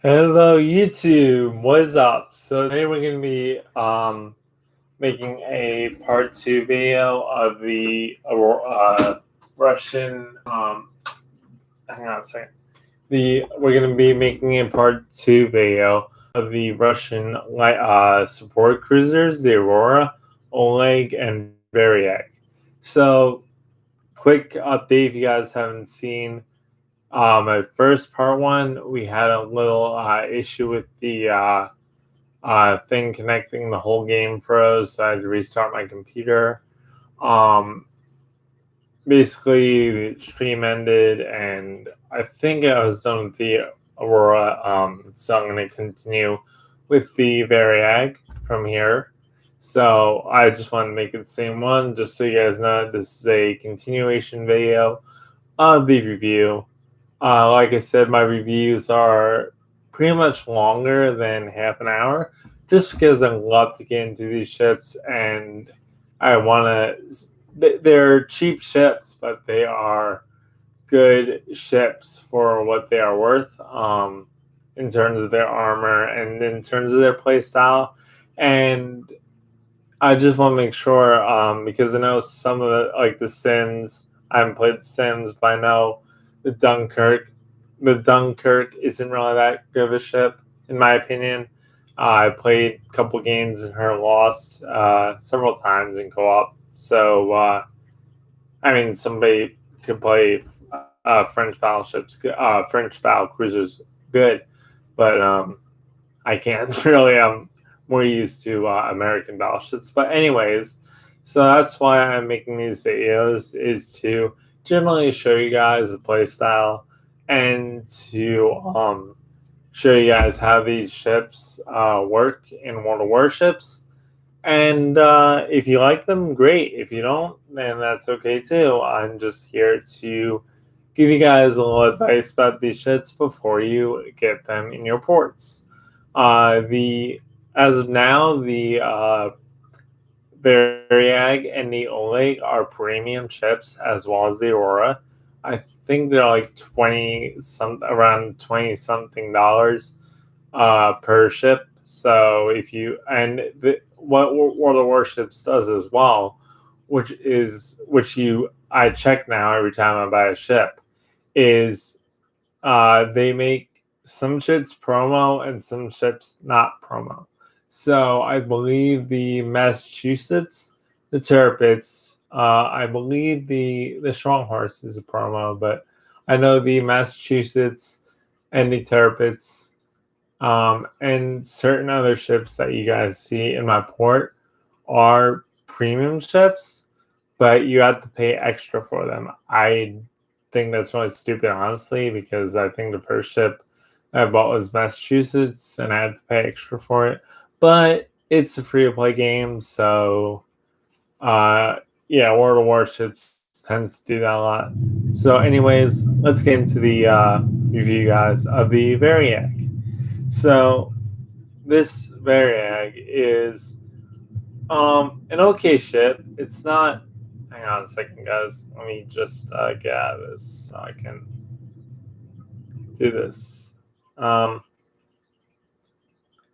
Hello YouTube, what's up? So today we're going to be making a part 2 video of the Russian hang on a second. We're going to be making a part 2 video of the Russian support cruisers, the Aurora, Oleg and Varyag. So quick update if you guys haven't seen at first part 1, we had a little issue with the thing connecting. The whole game froze, so I had to restart my computer. Basically, the stream ended, and I think I was done with the Aurora. So I'm going to continue with the Varyag from here. So I just want to make it the same one, just so you guys know this is a continuation video of the review. Like I said, my reviews are pretty much longer than half an hour, just because I love to get into these ships and I want to. They're cheap ships, but they are good ships for what they are worth, in terms of their armor and in terms of their play style. And I just want to make sure, because I know some of the Sims. I haven't played the Sims, but I know the Dunkirk. The Dunkirk isn't really that good of a ship, in my opinion. I played a couple games and her lost several times in co-op. So I mean, somebody could play French battleships, French battle cruisers, good, but I can't really. I'm more used to American battleships. But anyways, so that's why I'm making these videos, is to generally show you guys the play style and to show you guys how these ships work in World of Warships. And if you like them, great. If you don't, then that's okay too. I'm just here to give you guys a little advice about these ships before you get them in your ports. The As of now, the Varyag and the Oleg are premium ships, as well as the Aurora. I think they're like around 20 something dollars per ship. So if you what World of Warships does as well, I check now every time I buy a ship, is they make some ships promo and some ships not promo. So I believe the Massachusetts, the Tirpitz, I believe the Strong Horse is a promo, but I know the Massachusetts and the Tirpitz, and certain other ships that you guys see in my port are premium ships, but you have to pay extra for them. I think that's really stupid, honestly, because I think the first ship I bought was Massachusetts and I had to pay extra for it. But it's a free to play game, so yeah, World of Warships tends to do that a lot. So, anyways, let's get into the review, guys, of the Varyag. So, this Varyag is an okay ship. It's not. Hang on a second, guys. Let me just get out of this so I can do this.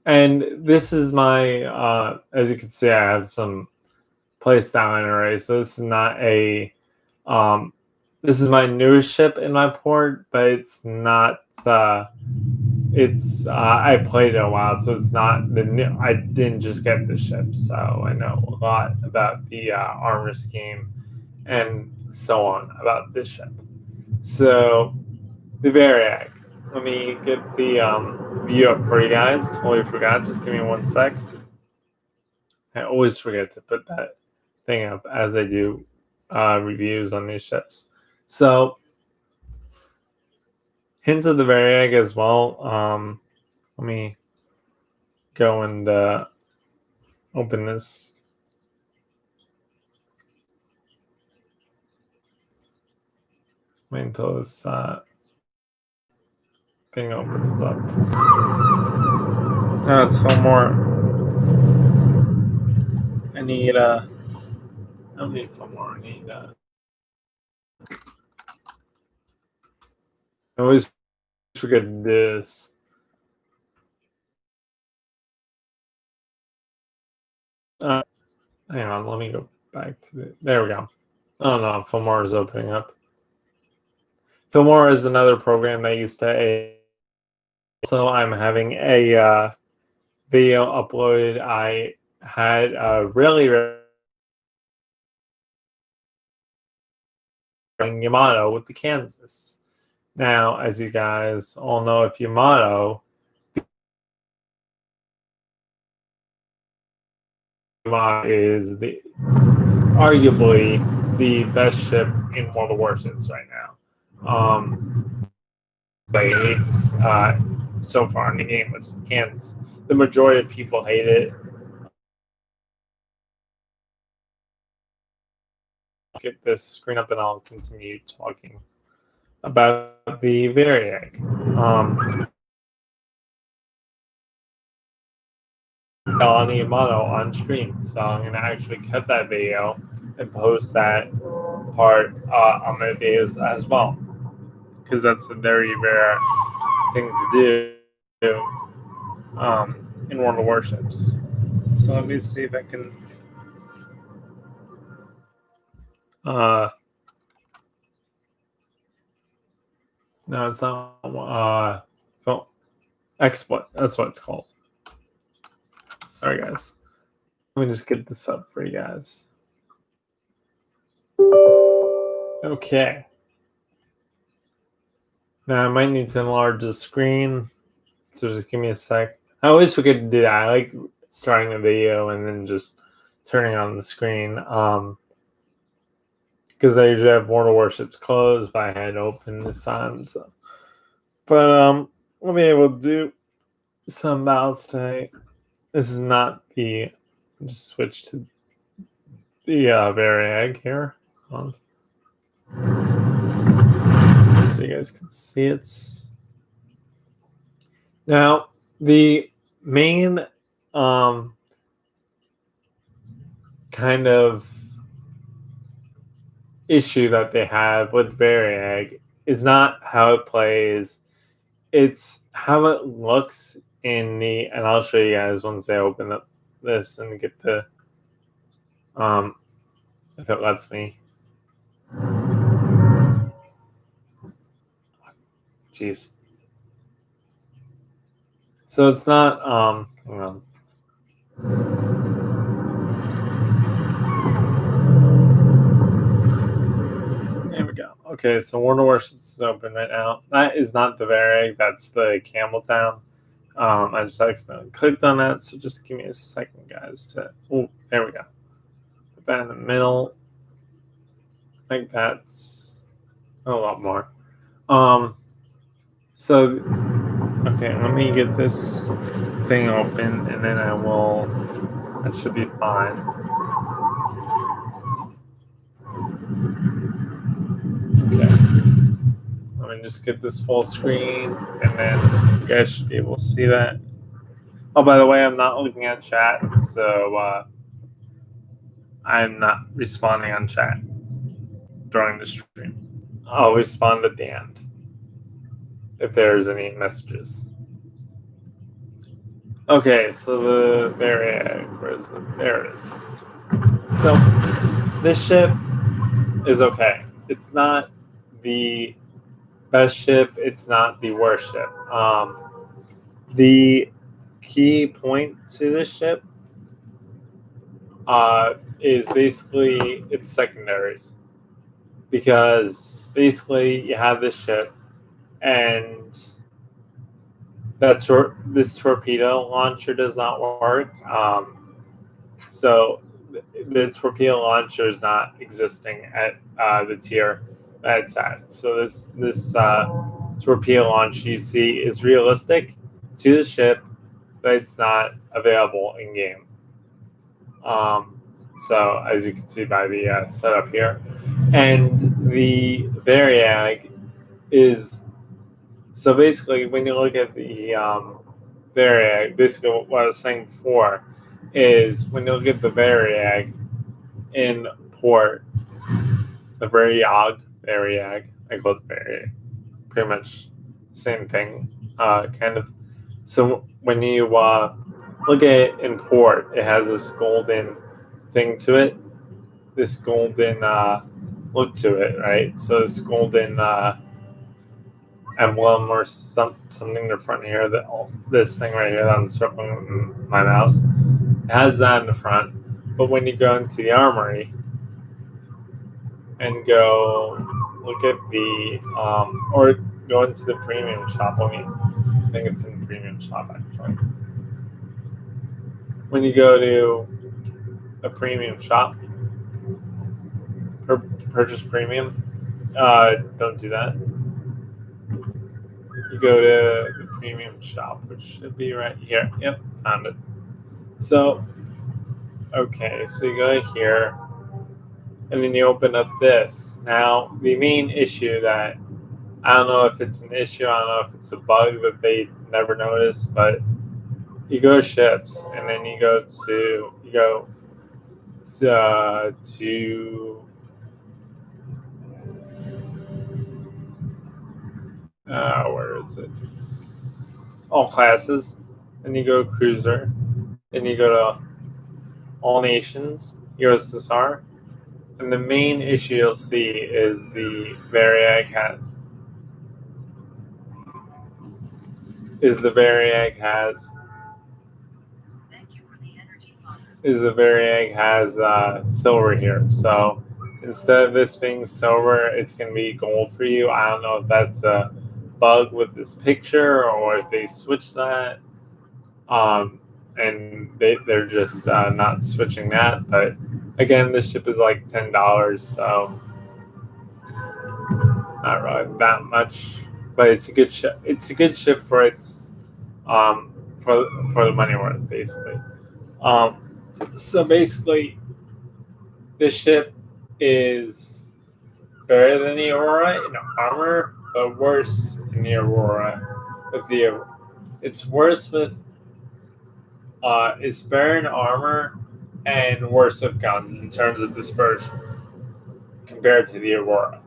And this is my, as you can see, I have some playstyle in array. So this is not a, this is my newest ship in my port, but it's not, I played it a while, so it's not the new. I didn't just get the ship, so I know a lot about the armor scheme and so on about this ship. So the Varyag. Let me get the view up for you guys. Totally forgot. Just give me one sec. I always forget to put that thing up as I do reviews on these ships. So hints of the Varyag as well. Let me go and open this. Wait until this thing opens up. No, it's one more. I need I don't need one more. I need I always forget this. Hang on, let me go back to there we go. Oh no, Fillmore is opening up. Fillmore is another program that used to. So I'm having a video uploaded. I had a really Yamato with the Kansas. Now, as you guys all know, if Yamato is arguably the best ship in World of Warships right now. But it's so far in the game, which is Kansas. The majority of people hate it. Get this screen up and I'll continue talking about the Varyag. On Yamato on stream, so I'm gonna actually cut that video and post that part on my videos as well, because that's a very rare thing to do in World of Warships. So let me see if I can. No, it's not. Exploit. That's what it's called. Sorry, guys. Let me just get this up for you guys. Okay. Now I might need to enlarge the screen, so just give me a sec. I always forget to do that. I like starting the video and then just turning on the screen. Because I usually have World of Warships closed, but I had open this time. So, but we'll be able to do some battles tonight. This is not the. Just switch to the Varyag here. So you guys can see it. Now the main kind of issue that they have with Varyag is not how it plays, it's how it looks in the, and I'll show you guys once I open up this and get the if it lets me. Jeez. So it's not hang on. There we go. Okay, so World of Warships is open right now. That is not the Varyag, that's the Campbelltown. I just accidentally clicked on that, so just give me a second, guys. Oh, there we go. Put that in the middle. I think that's a lot more. So, okay, let me get this thing open, and then I will. That should be fine. Okay. Let me just get this full screen, and then you guys should be able to see that. Oh, by the way, I'm not looking at chat, so I'm not responding on chat during the stream. I'll respond at the end if there's any messages. Okay, so the Varyag, there it is. So this ship is okay. It's not the best ship. It's not the worst ship. The key point to this ship is basically its secondaries, because basically you have this ship and this torpedo launcher does not work. So the torpedo launcher is not existing at the tier that it's at. So this torpedo launch you see is realistic to the ship, but it's not available in game. So as you can see by the setup here, and the Varyag is, so basically when you look at the Varyag, basically what I was saying before is when you look at the Varyag in port, the Varyag, I call it Varyag, pretty much same thing, kind of. So when you look at it in port. It has this golden thing to it, this golden look to it, right? So this golden emblem or something in the front here, that this thing right here that I'm circling with my mouse, it has that in the front. But when you go into the armory and go look at the or go into the premium shop, I think it's in the premium shop actually. When you go to a premium shop, purchase premium, don't do that. You go to the premium shop, which should be right here. Yep, found it. So, okay, so you go here, and then you open up this. Now, the main issue that, I don't know if it's an issue, I don't know if it's a bug that they never noticed, but you go to ships, and then you go to where is it? All classes. Then you go cruiser. Then you go to all nations, USSR. And the main issue you'll see is the Varyag has silver here. So instead of this being silver, it's going to be gold for you. I don't know if that's a bug with this picture or if they switched that. And they're just not switching that. But again, this ship is like $10, so not really that much. But it's a good ship. It's a good ship for its for the money worth, basically. So basically, this ship is better than the Aurora in armor, but worse in the Aurora. It's worse with it's better in armor and worse with guns in terms of dispersion compared to the Aurora.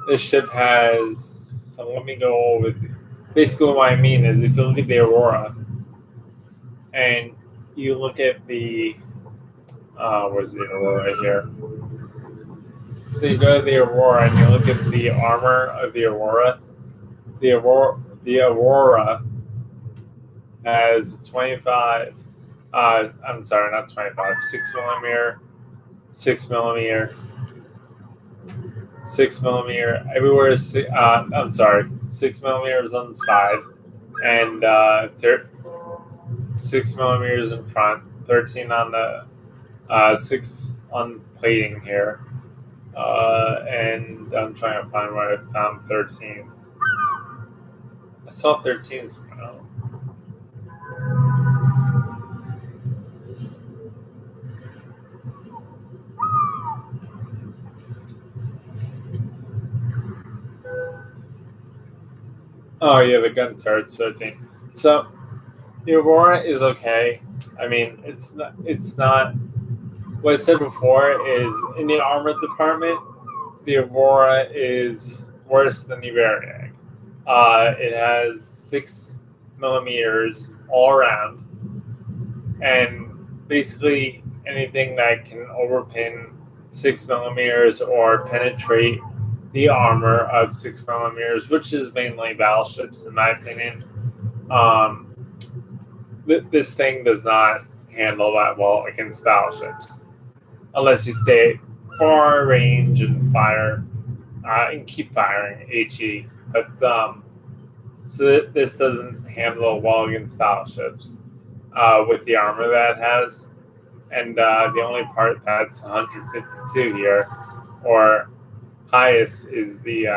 This ship has. So let me go over. Basically, what I mean is, if you look at the Aurora and you look at the where's the Aurora here? So you go to the Aurora and you look at the armor of the Aurora. The Aurora has 25. I'm sorry, not 25. 6mm, 6mm, 6mm. Everywhere is. I'm sorry, 6mm on the side, and 6mm in front. 13 on the 6 on plating here. And I'm trying to find where I found 13. I saw 13 somewhere. Oh yeah, the gun turret's 13. So the Aurora is okay. I mean, it's not. What I said before is, in the armor department, the Aurora is worse than the Varyag. It has 6mm all around, and basically anything that can overpin 6mm or penetrate the armor of 6mm, which is mainly battleships, in my opinion. This thing does not handle that well against battleships, unless you stay far range and fire and keep firing HE. But so this doesn't handle well against battleships with the armor that it has, and the only part that's 152 here or highest is the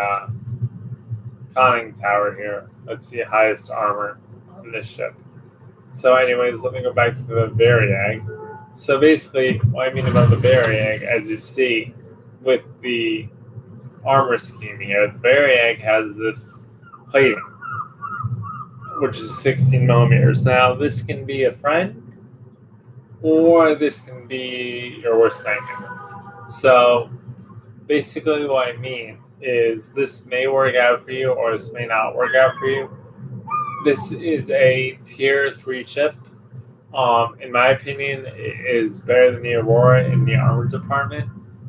conning tower here. That's the highest armor on this ship. So anyways, let me go back to the Varyag. So basically, what I mean about the Varyag, as you see with the armor scheme here, the Varyag has this plating, which is 16mm. Now, this can be a friend, or this can be your worst nightmare. So basically, what I mean is, this may work out for you, or this may not work out for you. This is a tier 3 ship. In my opinion, it is better than the Aurora in the armor department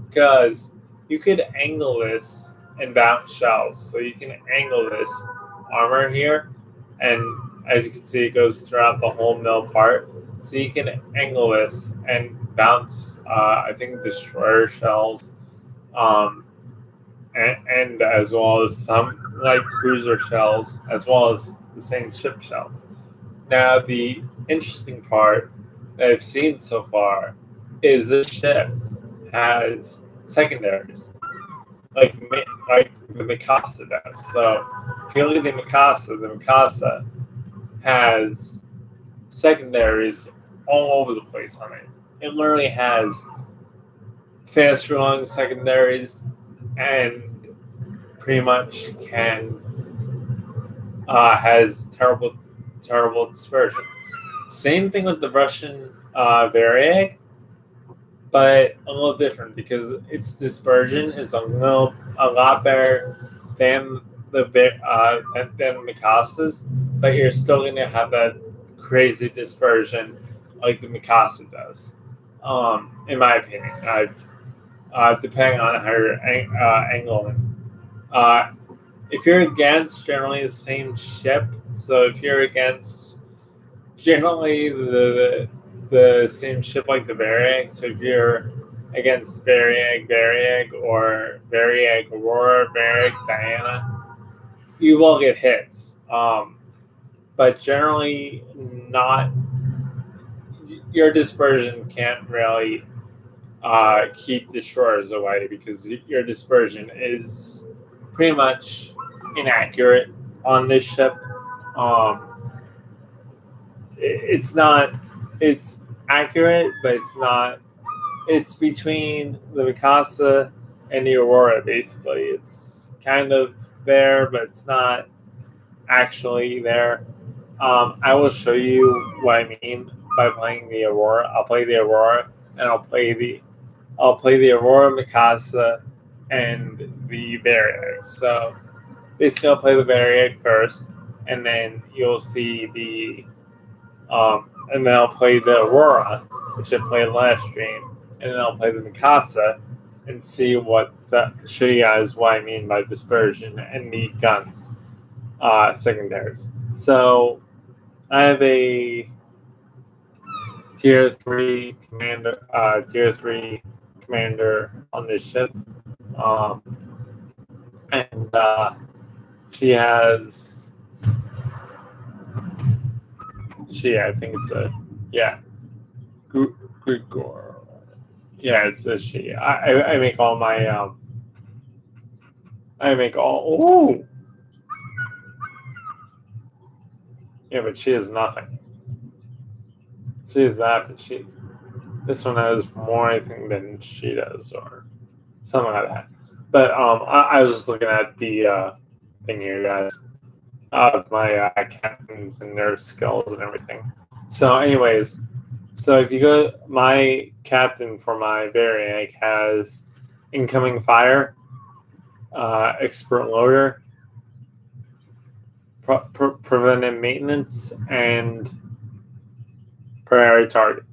because you could angle this and bounce shells. So you can angle this armor here, and as you can see, it goes throughout the whole middle part. So you can angle this and bounce, I think, destroyer shells, um, and as well as some like cruiser shells, as well as the same ship shells. Now, the interesting part that I've seen so far is this ship has secondaries, like the Mikasa does. So, if you look at the Mikasa has secondaries all over the place on it. It literally has fast rolling secondaries and pretty much can has terrible dispersion. Same thing with the Russian Varyag, but a little different because its dispersion is a lot better than than Mikasa's, but you're still gonna have that crazy dispersion like the Mikasa does. In my opinion, I've depending on how you're angling. Uh, if you're against generally the same ship, so if you're against generally the same ship like the Varyag. So if you're against Varyag, or Varyag Aurora, Varyag Diana, you will get hits. But generally, not your dispersion can't really keep destroyers away because your dispersion is pretty much inaccurate on this ship. Um, it's not. It's accurate, but it's not. It's between the Mikasa and the Aurora. Basically, it's kind of there, but it's not actually there. I will show you what I mean by playing the Aurora. I'll play the Aurora, and I'll play the Aurora, Mikasa, and the Varyag. So basically, I'll play the Varyag first, and then you'll see and then I'll play the Aurora, which I played last stream, and then I'll play the Mikasa and see show you guys what I mean by dispersion and the guns, secondaries. So I have a tier 3 commander on this ship, um, and she has. I think it's Grigor. Yeah, it's a she. I make all my I make all. Ooh. Yeah, but she has nothing. She has that, but this one has more, I think, than she does, or something like that. But I was just looking at the thing here, guys. My captains and their skills and everything. So, anyways, if you go, my captain for my Varyag has incoming fire, expert loader, preventive maintenance, and priority target.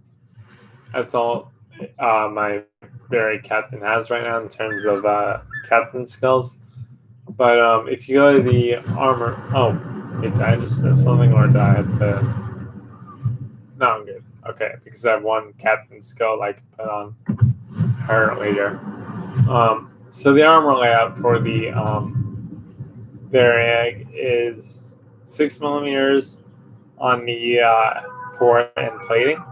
That's all my Varyag captain has right now in terms of captain skills. But if you go to the armor, did I just miss something, or did I have to? No, I'm good. Okay, because I have one captain skill I can put on her later. So the armor layout for the Varyag is 6mm on the fore and plating,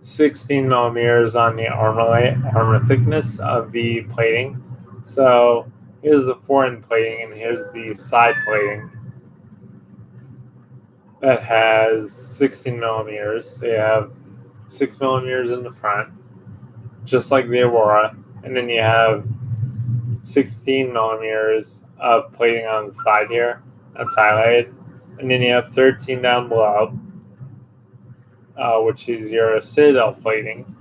16mm on the armor thickness of the plating. So here's the fore end plating, and here's the side plating that has 16mm. So you have 6mm in the front, just like the Aurora, and then you have 16mm of plating on the side here. That's highlighted, and then you have 13 down below, which is your Citadel plating,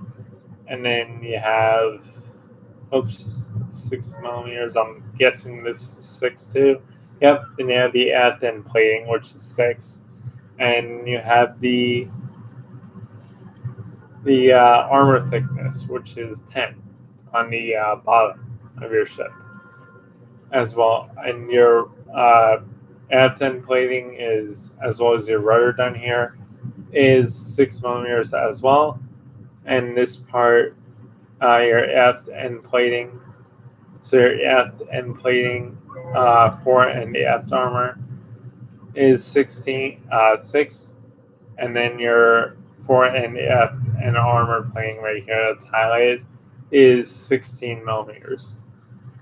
and then you have 6mm. I'm guessing this is 6 too. Yep, and you have the Athens plating, which is 6, and you have the armor thickness, which is 10 on the bottom of your ship as well. And your Athens plating is, as well as your rudder down here, is 6 millimeters as well. And this part, your aft end plating, so your aft end plating fore and aft armor is 6, and then your fore and aft and armor plating right here that's highlighted is 16 millimeters.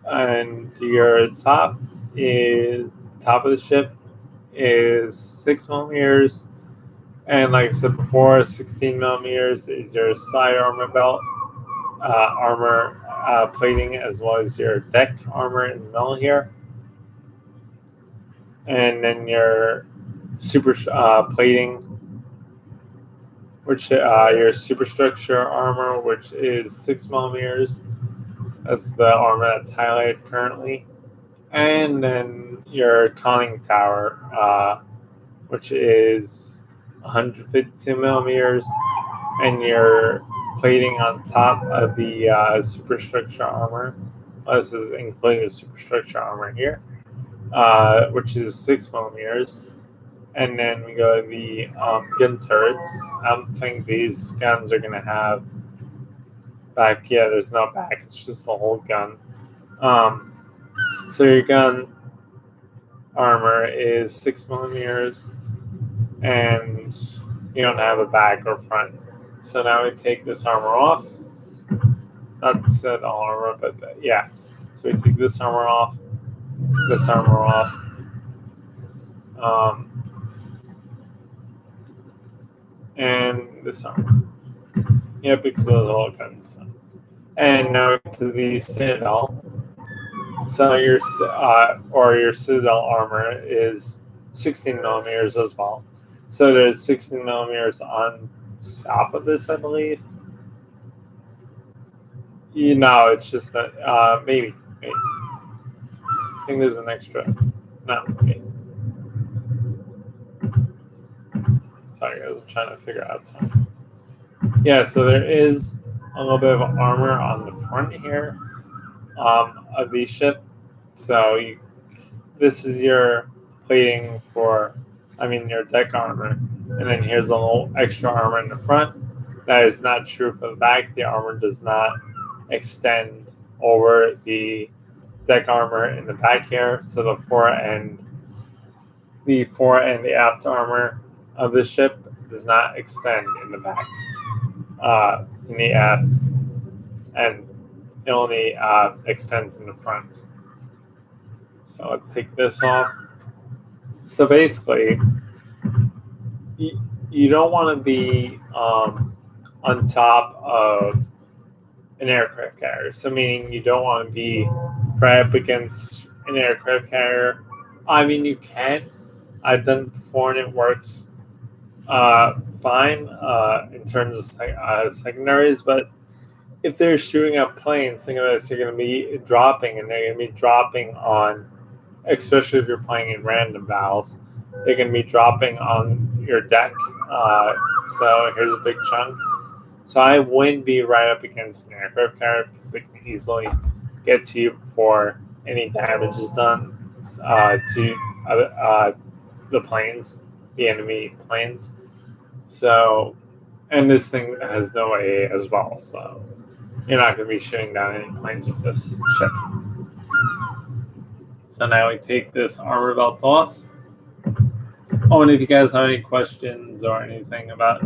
And your top of the ship is 6 millimeters, and like I said before, 16 millimeters is your side armor belt armor plating, as well as your deck armor in the middle here, and then your super plating, which your superstructure armor, which is 6 millimeters. That's the armor that's highlighted currently. And then your conning tower, which is 152 millimeters, and your plating on top of the superstructure armor. This is including the superstructure armor here, which is 6 millimeters. And then we go to the gun turrets. I don't think these guns are going to have back. Yeah, there's no back. It's just the whole gun. So your gun armor is 6 millimeters, and you don't have a back or front. So now we take this armor off. Not said all armor, but yeah. So we take this armor off, and this armor. Yeah, because those are all guns. And now to the Citadel. So your Citadel armor is 16 millimeters as well. So there's 16 millimeters on top of this, I believe. It's just that maybe. I think there's an extra. No, maybe. Sorry, I was trying to figure out something. Yeah, so there is a little bit of armor on the front here of the ship. So this is your plating your deck armor, and then here's a little extra armor in the front. That is not true for the back. The armor does not extend over the deck armor in the back here. So the fore and the aft armor of the ship does not extend in the back, in the aft, and it only extends in the front. So let's take this off. So basically, you don't want to be on top of an aircraft carrier. So meaning you don't want to be right up against an aircraft carrier. I mean, you can. I've done it before and it works fine in terms of secondaries, but if they're shooting up planes, think of this, you're going to be dropping, and they're going to be dropping on, especially if you're playing in random battles, they're going to be dropping on your deck. So here's a big chunk. So I wouldn't be right up against an aircraft carrier because they can easily get to you before any damage is done to the planes, the enemy planes. So, and this thing has no AA as well, so you're not going to be shooting down any planes with this ship. So now we take this armor belt off. Oh, and if you guys have any questions or anything about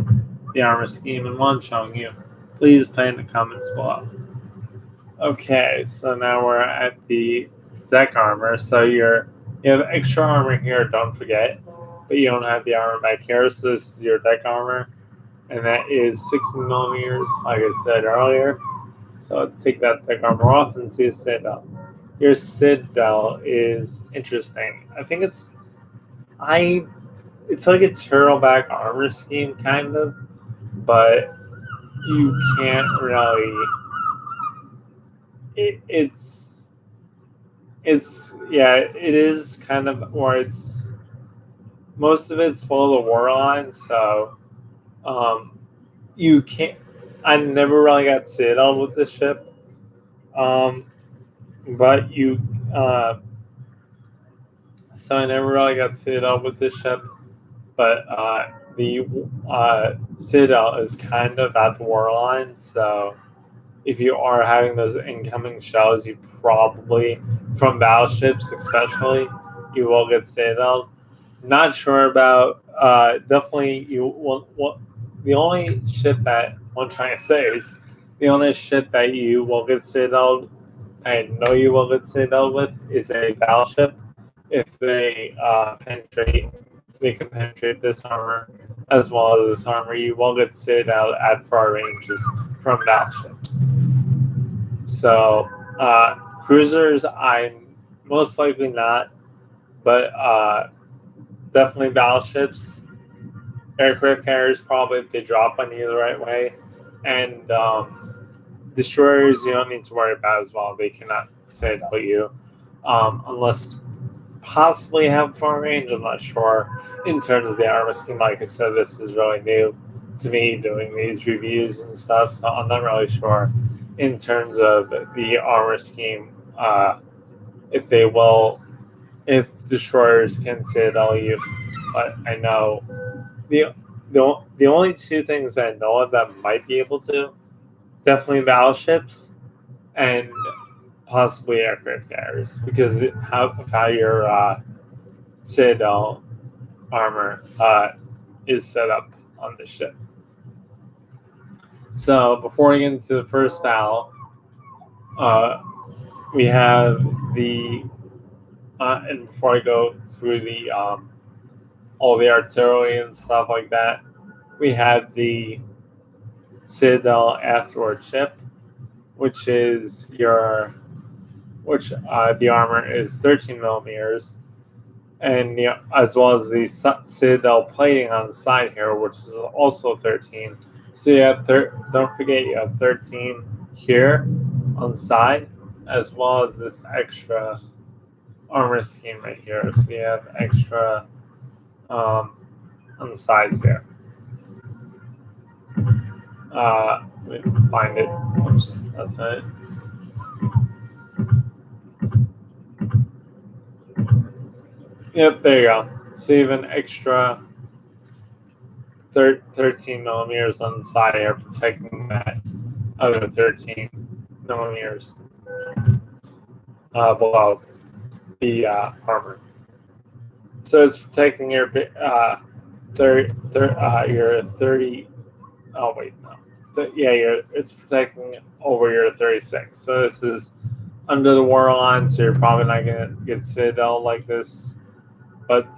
the armor scheme and what I'm showing you, please put in the comments below. Okay, so now we're at the deck armor. So you have extra armor here, don't forget, but you don't have the armor back here. So this is your deck armor, and that is 16 millimeters, like I said earlier. So let's take that deck armor off and see a Citadel. Your Citadel is interesting. I think it's like a turtleback armor scheme, kind of, but you can't really. It's it is kind of where it's most of it's below the war line, so um, you can't. I never really got citadel with this ship, um, but you. So I never really got citadel with this ship, but the citadel is kind of at the war line, so if you are having those incoming shells, you probably, from battleships especially, you will get citadel. Not sure about. Definitely, you will. Well, the only ship that I'm trying to say is the only ship that you will get citadel. I know you will get citadel with is a battleship. If they penetrate, they can penetrate this armor as well as this armor. You will get citadel at far ranges from battleships. So cruisers, I'm most likely not, but definitely battleships, aircraft carriers probably if they drop on you the right way, and destroyers you don't need to worry about as well. They cannot say you unless possibly have far range. I'm not sure in terms of the armor scheme. Like I said, this is really new to me doing these reviews and stuff, so I'm not really sure in terms of the armor scheme if they will, if destroyers can citadel you. But I know the the only two things that I know of that might be able to, definitely battleships and possibly aircraft carriers, because of how your citadel armor is set up on the ship. So before we get into the first battle, we have the and before I go through the all the artillery and stuff like that, we have the Citadel afterward ship, which is the armor is 13 millimeters, and as well as the Citadel plating on the side here, which is also 13. So you have don't forget you have 13 here on the side, as well as this extra armor scheme right here. So you have extra on the sides here. Let me find it. Oops, that's not it. Yep, there you go. So you have an extra 13 millimeters on the side here, protecting that other 13 millimeters below the armor. So it's protecting your your 30. Oh wait, no. It's protecting over your 36. So this is under the war line, so you're probably not gonna get citadel like this, but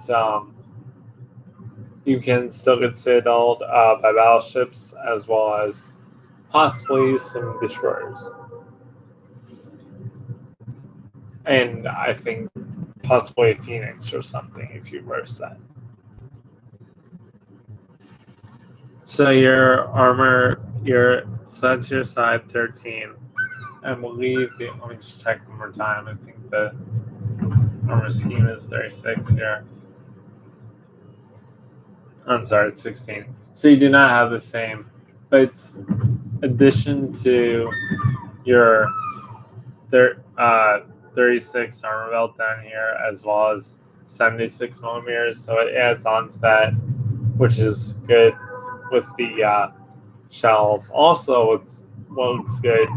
you can still get citadeled by battleships as well as possibly some destroyers, and I think possibly a Phoenix or something if you verse that. So your armor, so that's your side 13. I believe let me just check one more time. I think the armor scheme is 36 here. I'm sorry, it's 16. So you do not have the same, but it's addition to your 36 armor belt down here, as well as 76 millimeters. So it adds on to that, which is good with the shells. Also, what looks good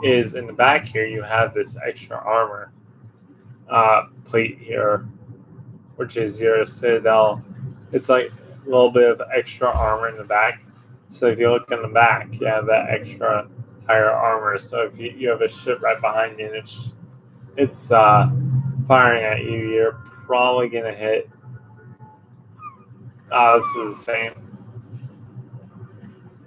is in the back here, you have this extra armor plate here, which is your Citadel. It's like a little bit of extra armor in the back. So if you look in the back, you have that extra higher armor. So if you have a ship right behind you and it's firing at you, you're probably going to hit. This is the same.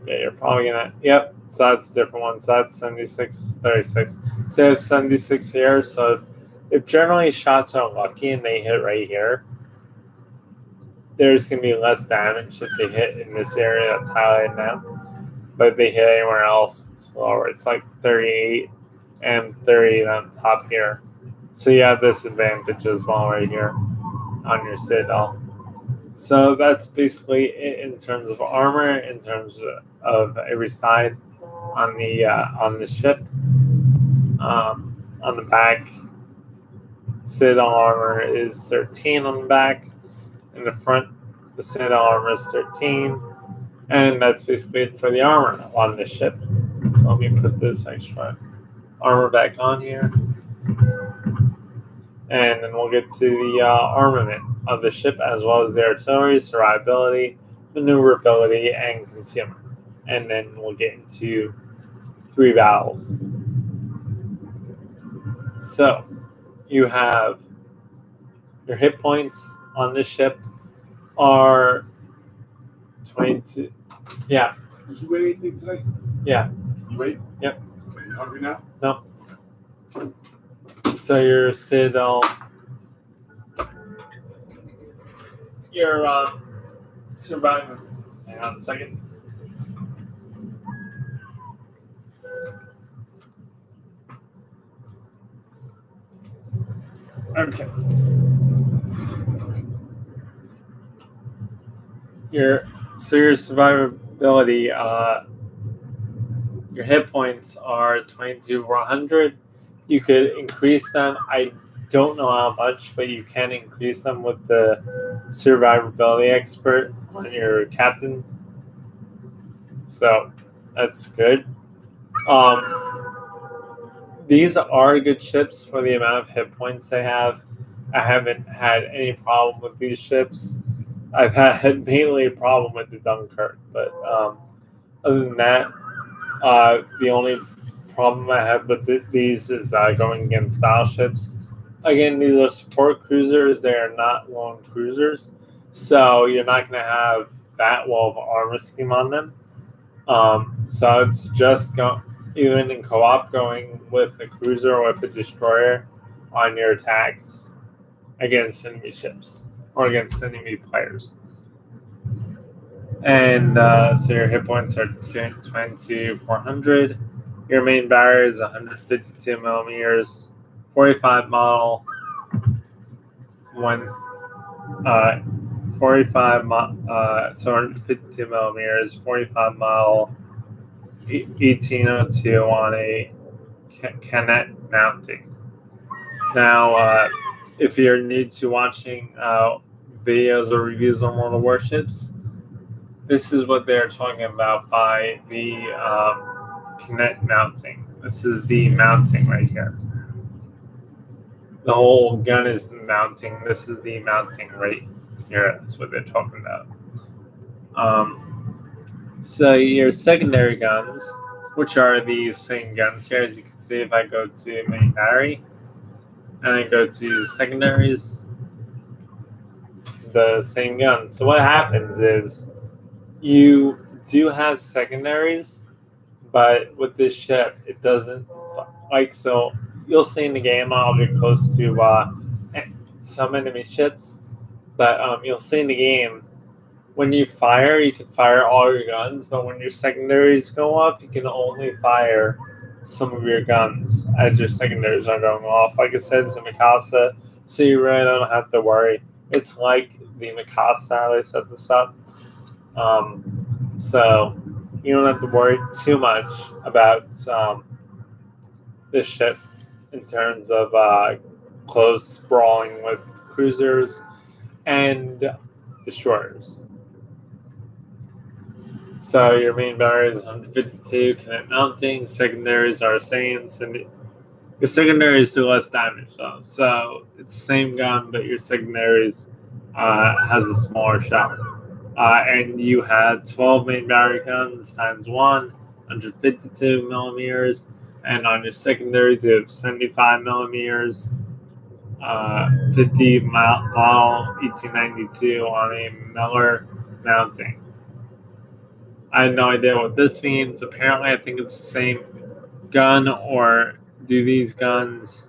Yeah, you're probably going to. Yep. So that's a different one. So that's 76, 36. So you have 76 here. So if generally shots are lucky and they hit right here, there's going to be less damage if they hit in this area that's highlighted now. But if they hit anywhere else, it's lower. It's like 38 and 30 on top here. So you have this advantage as well right here on your Citadel. So that's basically it in terms of armor, in terms of every side on the ship. On the back, Citadel armor is 13 on the back. In the front, the Citadel armor is 13. And that's basically it for the armor on this ship. So let me put this extra armor back on here. And then we'll get to the armament of the ship, as well as the artillery, survivability, maneuverability, and concealment. And then we'll get into 3 battles. So you have your hit points on this ship are 22. Yeah. Did you weigh anything today? Yeah. You weighed? Yep. Okay, you hungry now? No. So your Citadel, your survivor. Hang on a second. Okay. Your survivability, your hit points are 22,400. You could increase them. I don't know how much, but you can increase them with the survivability expert on your captain. So that's good. These are good ships for the amount of hit points they have. I haven't had any problem with these ships. I've had mainly a problem with the Dunkirk, but other than that, the only problem I have with these is going against battleships. Again, these are support cruisers. They are not lone cruisers, so you're not going to have that well of armor scheme on them. So I would suggest even in co-op going with a cruiser or with a destroyer on your attacks against enemy ships or against enemy players. And so your hit points are 22,400. Your main barrier is 152 millimeters, 45 model, 152 millimeters, 45 model, 1802 on a Canet mounting. Now, if you're new to watching videos or reviews on one of the warships, this is what they're talking about by the Canet mounting. This is the mounting right here. The whole gun is the mounting. This is the mounting right here. That's what they're talking about. So your secondary guns, which are these same guns here, as you can see, if I go to main battery and I go to secondaries, it's the same gun. So what happens is you do have secondaries, but with this ship, it doesn't so. You'll see in the game, I'll be close to some enemy ships, but you'll see in the game when you fire, you can fire all your guns, but when your secondaries go up, you can only fire some of your guns as your secondaries are going off. Like I said, it's a Mikasa, so you really don't have to worry. It's like the Mikasa they set this up. So you don't have to worry too much about this ship in terms of close brawling with cruisers and destroyers. So your main barrier is 152, Canet mounting. Secondaries are the same. Your secondaries do less damage though. So it's the same gun, but your secondaries has a smaller shot. And you had 12 main barrier guns times 1, 152 millimeters. And on your secondaries, you have 75 millimeters, 50 model 1892 on a Miller mounting. I had no idea what this means. Apparently, I think it's the same gun, or do these guns...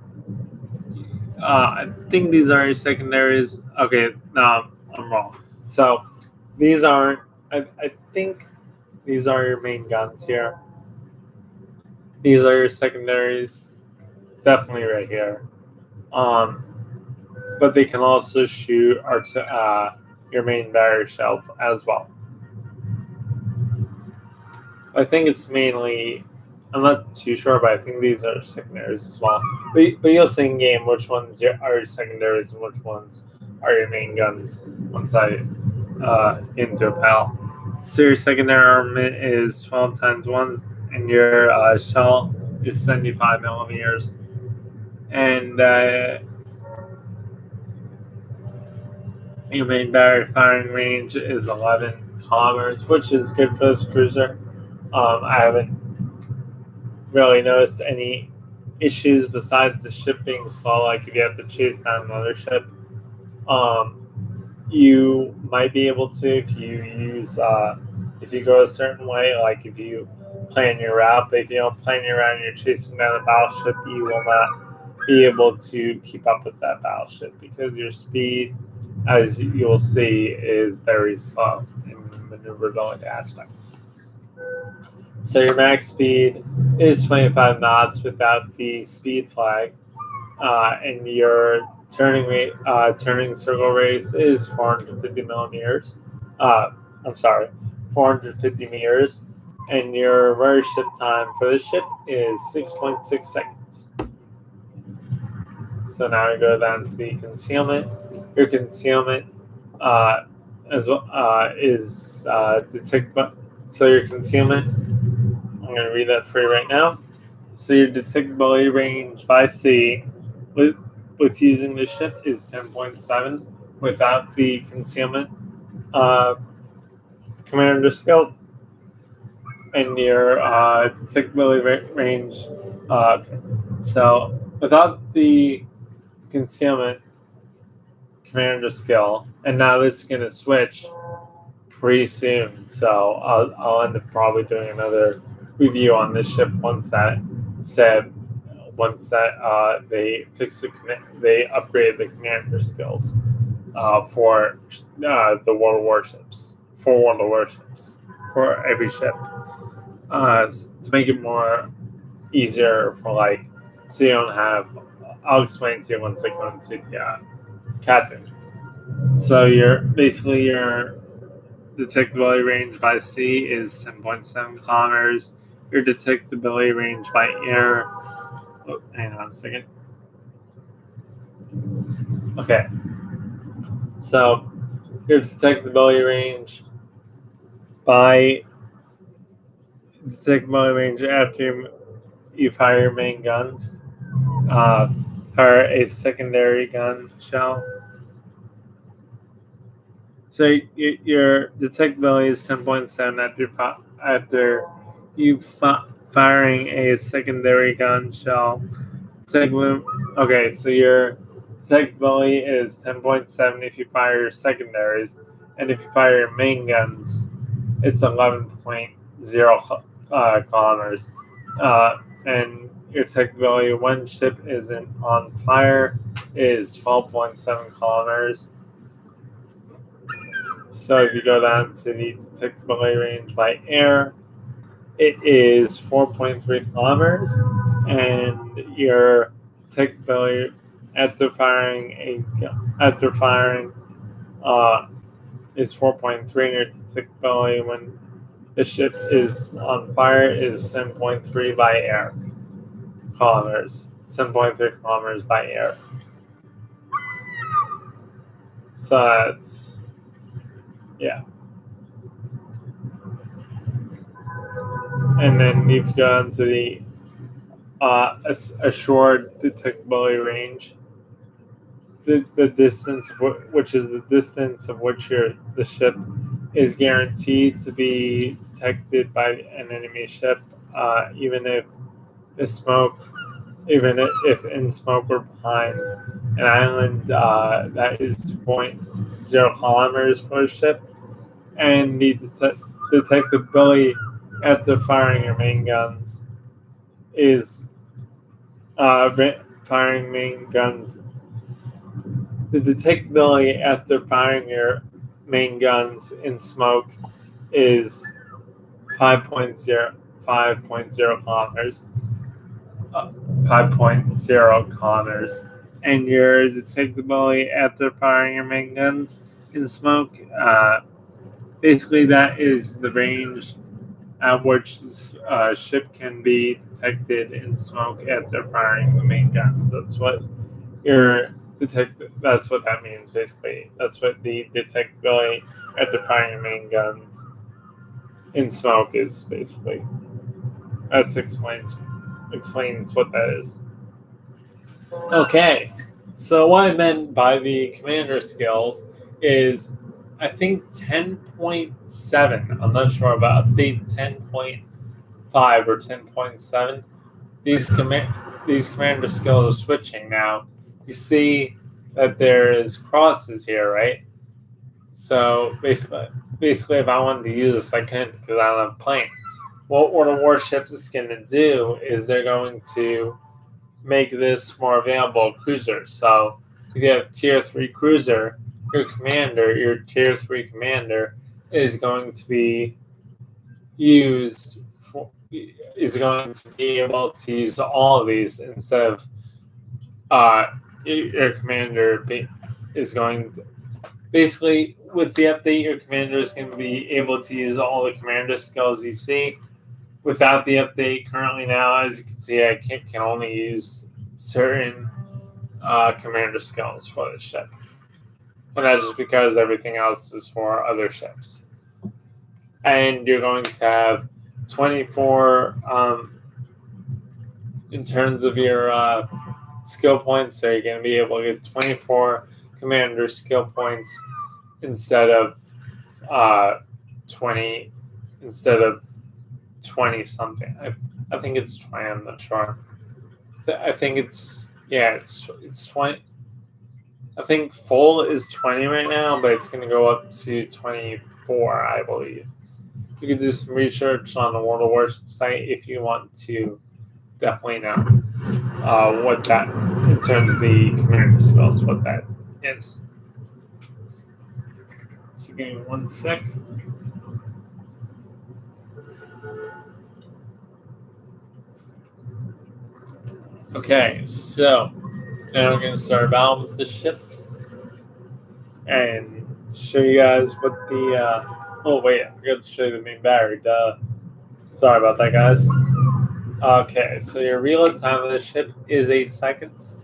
I think these are your secondaries. Okay, no, I'm wrong. So, these aren't... I think these are your main guns here. These are your secondaries. Definitely right here. But they can also shoot your main barrier shells as well. I think it's mainly, I'm not too sure, but I think these are secondaries as well. But you'll see in game which ones are your secondaries and which ones are your main guns once I into a pal. So your secondary armament is 12 times 1, and your shell is 75 millimeters. And your main barrier firing range is 11 kilometers, which is good for this cruiser. I haven't really noticed any issues besides the ship being slow. Like if you have to chase down another ship, you might be able to if you use if you go a certain way. Like if you plan your route, but if you don't plan your route and you're chasing down a battleship, you will not be able to keep up with that battleship because your speed, as you'll see, is very slow in maneuverability aspects. So your max speed is 25 knots without the speed flag, and your turning circle radius is 450 millimeters. I'm sorry, 450 meters, and your rudder ship time for this ship is 6.6 seconds. So now we go down to the concealment. Your concealment as well is detectable. So your concealment, I'm going to read that for you right now. So your detectability range by sea with using the ship is 10.7 without the concealment commander skill, and your detectability range. So without the concealment commander skill, and now this is going to switch pretty soon. So I'll end up probably doing another review on this ship once that they fix they upgrade the commander skills for the World Warships for every ship to make it more easier for so you don't have. I'll explain to you once I go into the captain. So your detectability range by sea is 10.7 kilometers. Your detectability range by air. Oh, hang on a second. Okay. So your detectability range after you fire your main guns, fire a secondary gun shell. So your detectability is 10.7 after you firing a secondary gun shell. Okay, so your detectability is 10.7 if you fire your secondaries, and if you fire your main guns, it's 11.0 kilometers. And your detectability when ship isn't on fire is 12.7 kilometers. So if you go down to the detectability range by air, it is 4.3 kilometers, and your detectability after firing is 4.3, and your detectability when the ship is on fire is 7.3 by air kilometers. 7.3 kilometers by air. So that's and then you go into the assured detectability range, the distance which is the distance of which the ship is guaranteed to be detected by an enemy ship, even if in smoke we're behind an island that is 2.0 kilometers for a ship, and the detectability after firing your main guns is firing main guns. The detectability after firing your main guns in smoke is 5.0 kilometers. 5.0 kilometers, and your detectability after firing your main guns in smoke. Basically, that is the range at which ship can be detected in smoke after firing the main guns. That's what your That's what that means. Basically, that's what the detectability after firing your main guns in smoke is. Basically, that explains what that is. Okay, so what I meant by the commander skills is, I think 10.7. I'm not sure about update 10.5 or 10.7. These commander skills are switching now. You see that there is crosses here, right? So basically, if I wanted to use this, I couldn't because I don't have a plane. What the warships is going to do is they're going to make this more available cruisers. So if you have tier 3 cruiser, your tier 3 commander is going to be used is going to be able to use all of these instead of your commander is going to, basically, with the update, your commander is going to be able to use all the commander skills you see. Without the update currently now, as you can see, I can only use certain commander skills for the ship. And that's just because everything else is for other ships. And you're going to have 24 in terms of your skill points. So you're going to be able to get 24 commander skill points instead of 20 something. I think it's 20. I'm not sure. I think it's 20. I think full is 20 right now, but it's going to go up to 24, I believe. You can do some research on the World of Warships site if you want to definitely know what that, in terms of the commander skills, what that is. So give me 1 sec. Okay, so now we're going to start about with the ship and show you guys what the. Oh, wait, I forgot to show you the main battery. Duh. Sorry about that, guys. Okay, so your reload time of the ship is 8 seconds,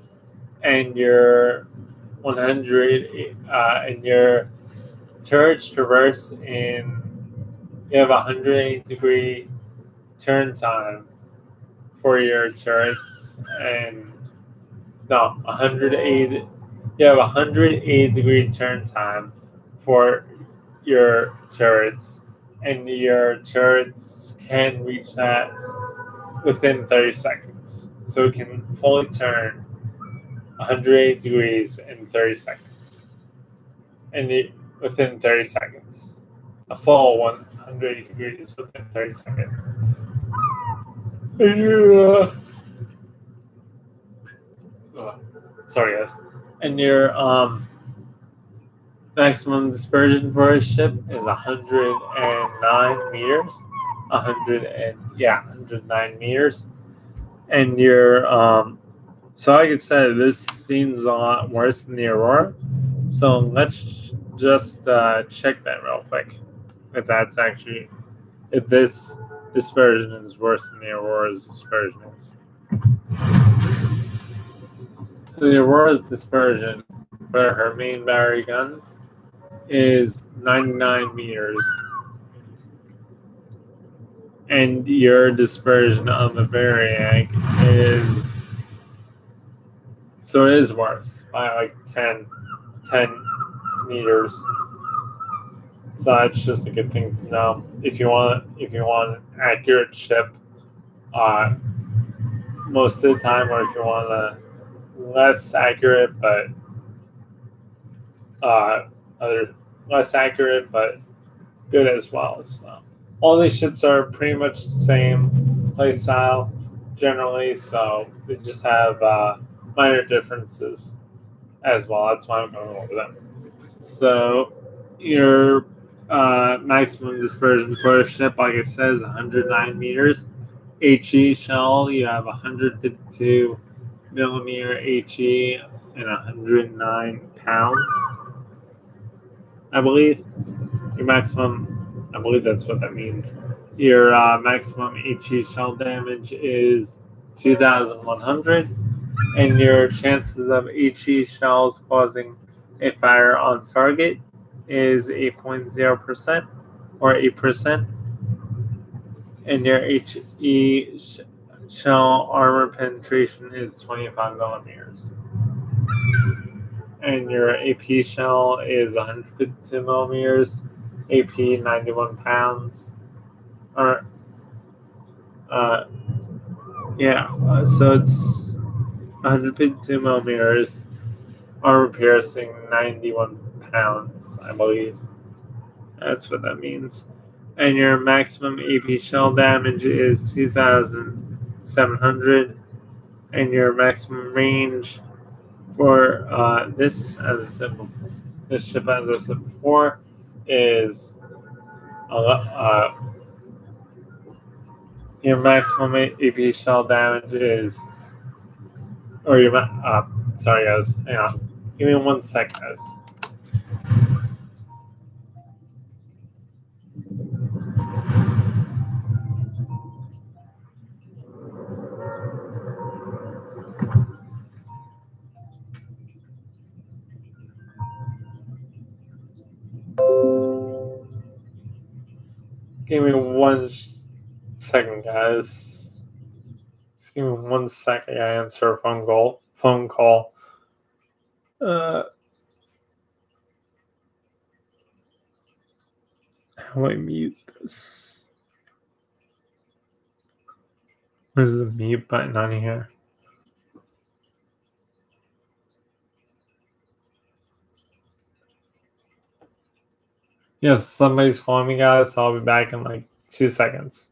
and your 100 and your turrets traverse in. You have 180-degree turn time for your turrets, and no, 180. You have 180-degree turn time for your turrets, and your turrets can reach that within 30 seconds. So it can fully turn 180 degrees in 30 seconds. And within 30 seconds. A full 180 degrees within 30 seconds. And your sorry guys. And your maximum dispersion for a ship is 109 meters. 109 meters. And your so like I said, this seems a lot worse than the Aurora. So let's just check that real quick. If this dispersion is worse than the Aurora's dispersion is. So the Aurora's dispersion for her main battery guns is 99 meters. And your dispersion on the Varyag is, so it is worse by like 10 meters. So that's just a good thing to know. If you want an accurate ship, most of the time, or if you want a less accurate but good as well. So all these ships are pretty much the same play style generally, so they just have minor differences as well. That's why I'm going over them. So your maximum dispersion for a ship, like it says, 109 meters. HE shell, you have 152 millimeter HE and 109 pounds, I believe. Your maximum, I believe that's what that means. Your maximum HE shell damage is 2,100, and your chances of HE shells causing a fire on target is 8.0% or 8%, and your HE shell armor penetration is 25 millimeters. And your AP shell is 152 millimeters, AP 91 pounds. Or, so it's 152 millimeters, armor piercing 91 pounds, I believe. That's what that means. And your maximum AP shell damage is 2,700, and your maximum range for this, as I said before, this ship, as I said before, is your maximum AP shell damage is, or your sorry guys, hang on, give me 1 sec, guys. Give me 1 second, guys. Just give me 1 second. I answer a phone call. How do I mute this? Where's the mute button on here? Yes, somebody's calling me, guys, so I'll be back in like 2 seconds.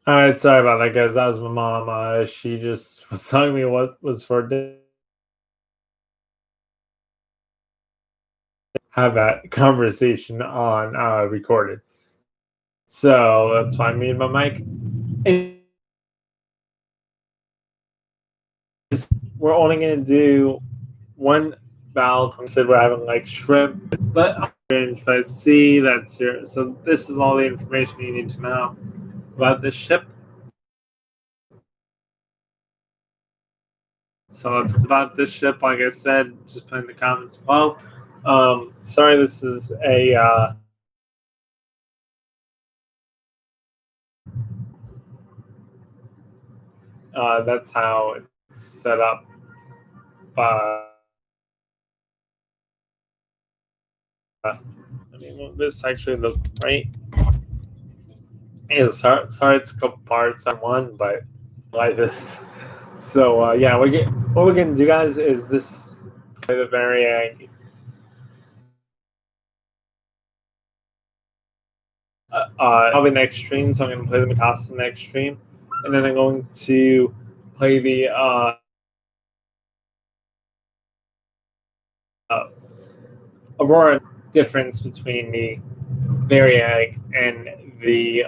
All right, sorry about that, guys. That was my mom. She just was telling me what was for dinner. Have that conversation on recorded. So that's why I muted my mic. And we're only going to do one battle. Instead, we're having like shrimp. But if I see that's your. So this is all the information you need to know about this ship. So it's about this ship. Like I said, just put in the comments below. Sorry, this is a. That's how it's set up. I mean, this actually look right. Yeah, sorry, it's a couple parts on one, but like this. So yeah, what we're gonna do, guys, is this the Varyag probably next stream. So I'm going to play the Mikasa next stream, and then I'm going to play the Aurora. Difference between the Varyag and the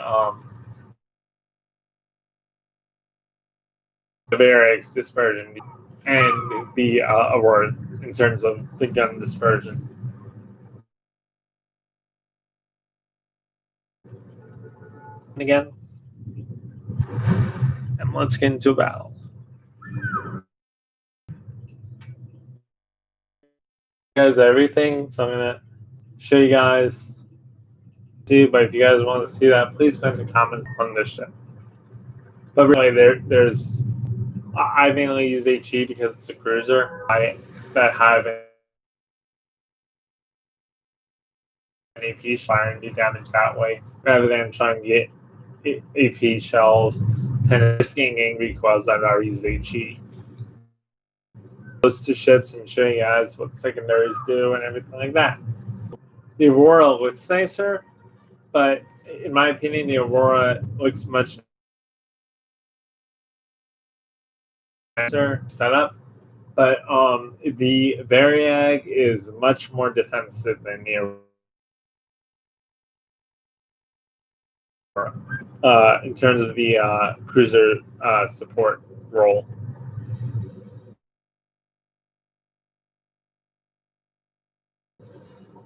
Varyag's dispersion and the Aurora in terms of the gun dispersion. And again, and let's get into a battle. Guys, everything. So I'm gonna show you guys. But if you guys want to see that, please put in the comments on this ship. But really, there's I mainly use HE because it's a cruiser. That have an AP fire and do damage that way, rather than trying to get AP shells and risking angry because I'd rather use HE. Those two ships and show you guys what secondaries do and everything like that. The Aurora looks nicer, but in my opinion, the Aurora looks much nicer setup. But the Varyag is much more defensive than the Aurora in terms of the cruiser support role.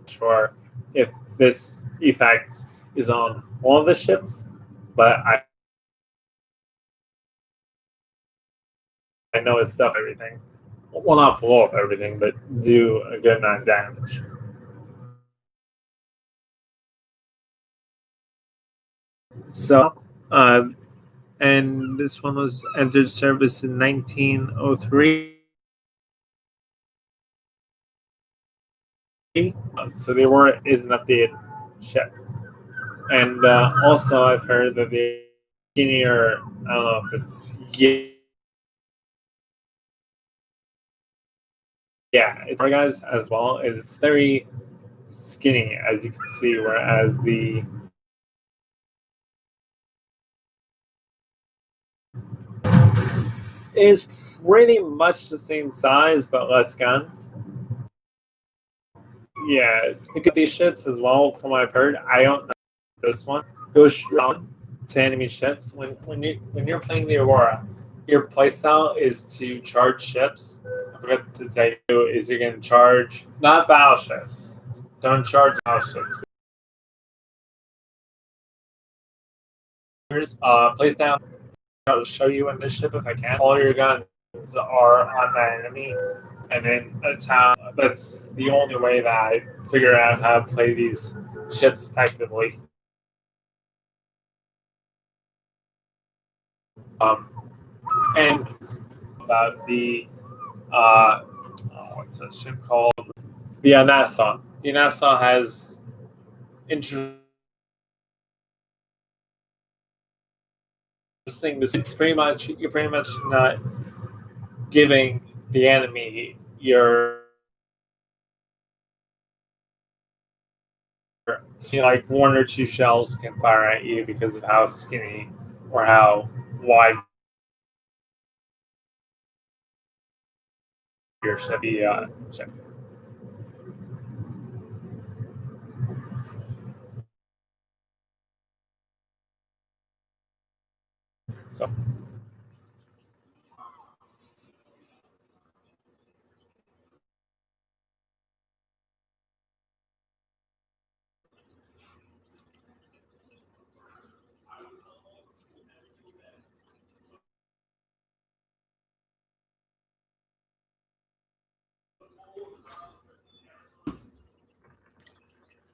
Sure, if this effect is on all of the ships, but I know it's stuff everything. Well, not blow up everything, but do a good amount of damage. So, and this one was entered service in 1903. So the Aurora is an updated ship. And also, I've heard that the skinnier, I don't know if it's it's for guys as well, is it's very skinny, as you can see, whereas the is pretty much the same size but less guns. Yeah, look at these ships as well. From what I've heard, I don't know this one. Go strong to enemy ships. When you're playing the Aurora, your playstyle is to charge ships. I forgot to tell you is you're going to charge not battleships. Don't charge battleships. Place down. I'll show you in this ship if I can. All your guns are on that enemy, and then that's the only way that I figure out how to play these ships effectively. And about the what's that ship called? The Nassau. The Nassau has interesting. It's pretty much you're pretty much not giving the enemy your like one or two shells can fire at you because of how skinny or how wide your ship. Ship. So.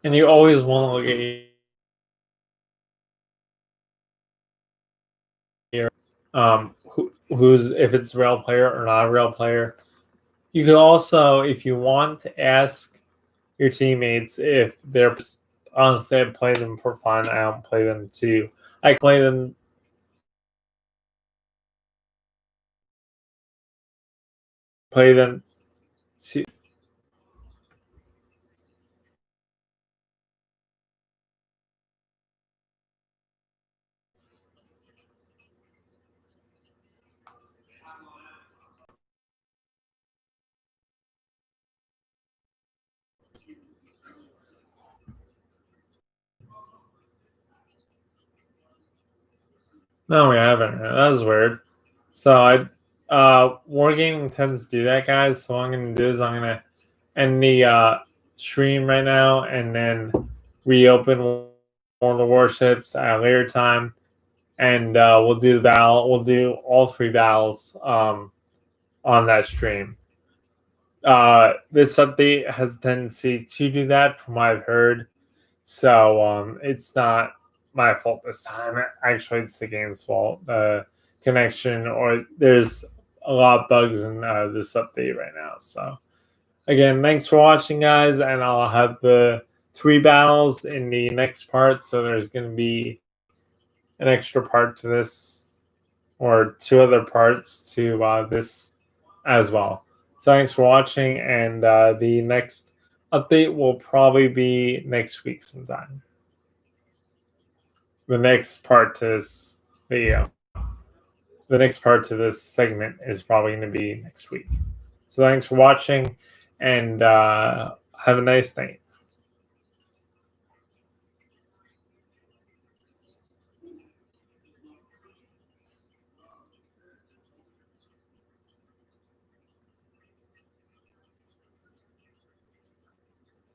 And you always want to look at your who's if it's a real player or not a real player. You could also, if you want, to ask your teammates if they're honestly. I play them for fun. I don't play them to. I play them. Play them to. No, we haven't. That was weird. So Wargaming tends to do that, guys. So what I'm gonna do is I'm gonna end the stream right now, and then reopen one of the warships at a later time, and we'll do the battle. We'll do all three battles on that stream. This update has a tendency to do that, from what I've heard. So it's not my fault this time. Actually, it's the game's fault. Connection, or there's a lot of bugs in this update right now. So again, thanks for watching, guys, and I'll have the 3 battles in the next part. So there's going to be an extra part to this, or 2 other parts to this as well. So thanks for watching, and the next update will probably be next week sometime. The next part to this video, the next part to this segment is probably going to be next week. So thanks for watching, and have a nice night.